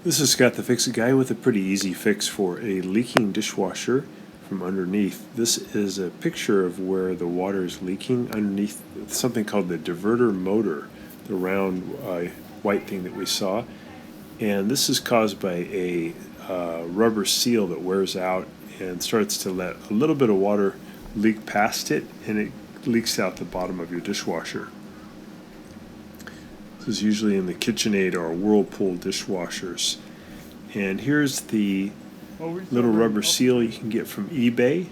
This is Scott the Fix-It Guy with a pretty easy fix for a leaking dishwasher from underneath. This is a picture of where the water is leaking underneath something called the diverter motor, the round white thing that we saw. And this is caused by a rubber seal that wears out and starts to let a little bit of water leak past it, and it leaks out the bottom of your dishwasher. This is usually in the KitchenAid or Whirlpool dishwashers. And here's the little rubber seal you can get from eBay.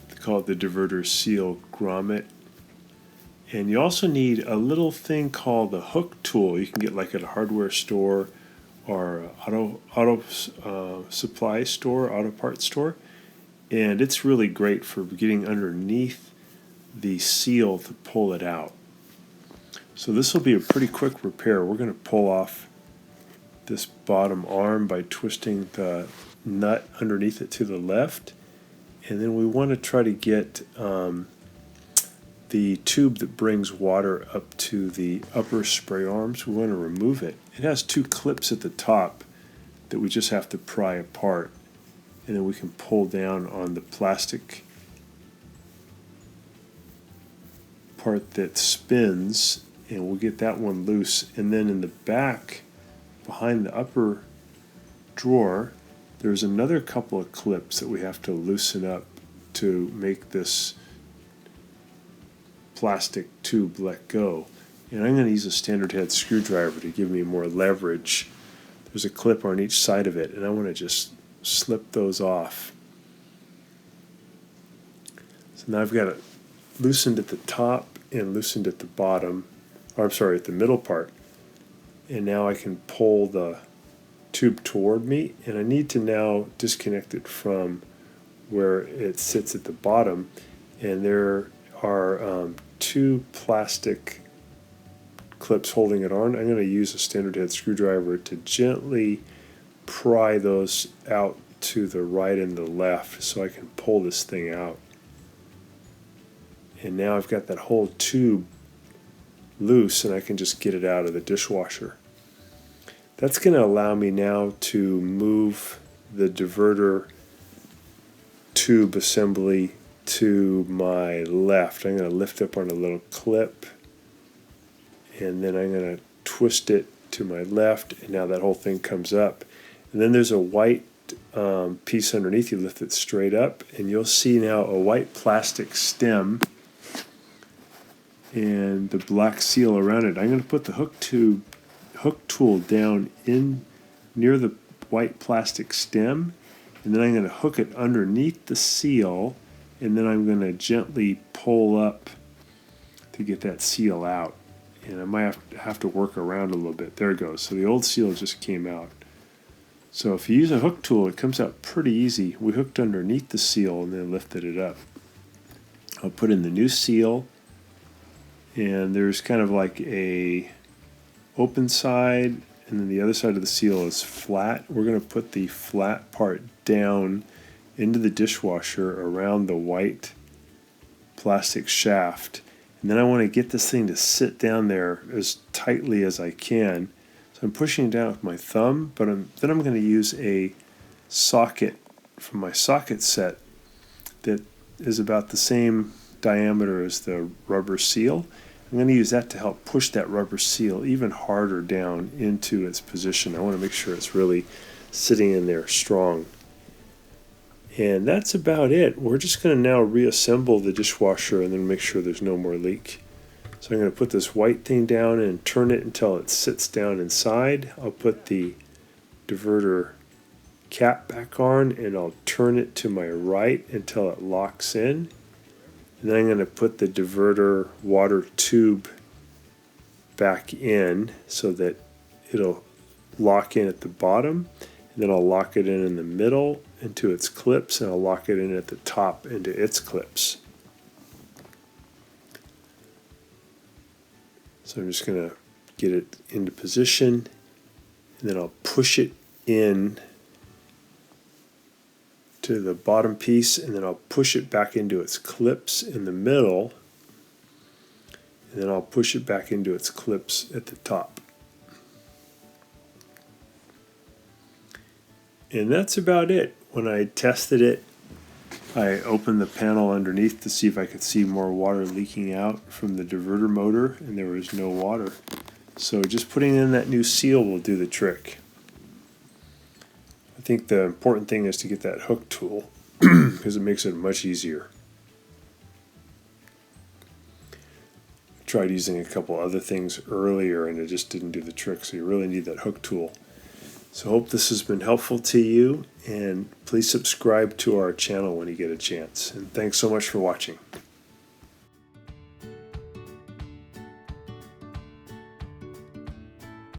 They call it the Diverter Seal Grommet. And you also need a little thing called the hook tool you can get like at a hardware store or auto supply store, auto parts store. And it's really great for getting underneath the seal to pull it out. So this will be a pretty quick repair. We're going to pull off this bottom arm by twisting the nut underneath it to the left, and then we want to try to get the tube that brings water up to the upper spray arms. We want to remove it. It has two clips at the top that we just have to pry apart, and then we can pull down on the plastic part that spins, and we'll get that one loose. And then in the back behind the upper drawer there's another couple of clips that we have to loosen up to make this plastic tube let go. And I'm going to use a standard head screwdriver to give me more leverage. There's a clip on each side of it, and I want to just slip those off. So now I've got it loosened at the top and loosened at the bottom, or I'm sorry, at the middle part. And now I can pull the tube toward me, and I need to now disconnect it from where it sits at the bottom. And there are two plastic clips holding it on. I'm going to use a standard head screwdriver to gently pry those out to the right and the left so I can pull this thing out. And now I've got that whole tube loose, and I can just get it out of the dishwasher. That's going to allow me now to move the diverter tube assembly to my left. I'm going to lift up on a little clip, and then I'm going to twist it to my left, and now that whole thing comes up. And then there's a white piece underneath. You lift it straight up, and you'll see now a white plastic stem and the black seal around it. I'm going to put the hook tool down in near the white plastic stem, and then I'm going to hook it underneath the seal, and then I'm going to gently pull up to get that seal out. And I might have to work around a little bit. There it goes. So the old seal just came out. So if you use a hook tool, it comes out pretty easy. We hooked underneath the seal and then lifted it up. I'll put in the new seal, and there's kind of like a open side, and then the other side of the seal is flat. We're going to put the flat part down into the dishwasher around the white plastic shaft, and then I want to get this thing to sit down there as tightly as I can. So I'm pushing it down with my thumb, but then I'm going to use a socket from my socket set that is about the same diameter as the rubber seal. I'm going to use that to help push that rubber seal even harder down into its position. I want to make sure it's really sitting in there strong. And that's about it. We're just going to now reassemble the dishwasher and then make sure there's no more leak. So I'm going to put this white thing down and turn it until it sits down inside. I'll put the diverter cap back on, and I'll turn it to my right until it locks in. And then I'm going to put the diverter water tube back in so that it'll lock in at the bottom. And then I'll lock it in the middle into its clips, and I'll lock it in at the top into its clips. So I'm just going to get it into position, and then I'll push it in to the bottom piece, and then I'll push it back into its clips in the middle, and then I'll push it back into its clips at the top. And that's about it. When I tested it, I opened the panel underneath to see if I could see more water leaking out from the diverter motor, and there was no water. So just putting in that new seal will do the trick. I think the important thing is to get that hook tool because it makes it much easier. I tried using a couple other things earlier and it just didn't do the trick, so you really need that hook tool. So I hope this has been helpful to you, and please subscribe to our channel when you get a chance. And thanks so much for watching.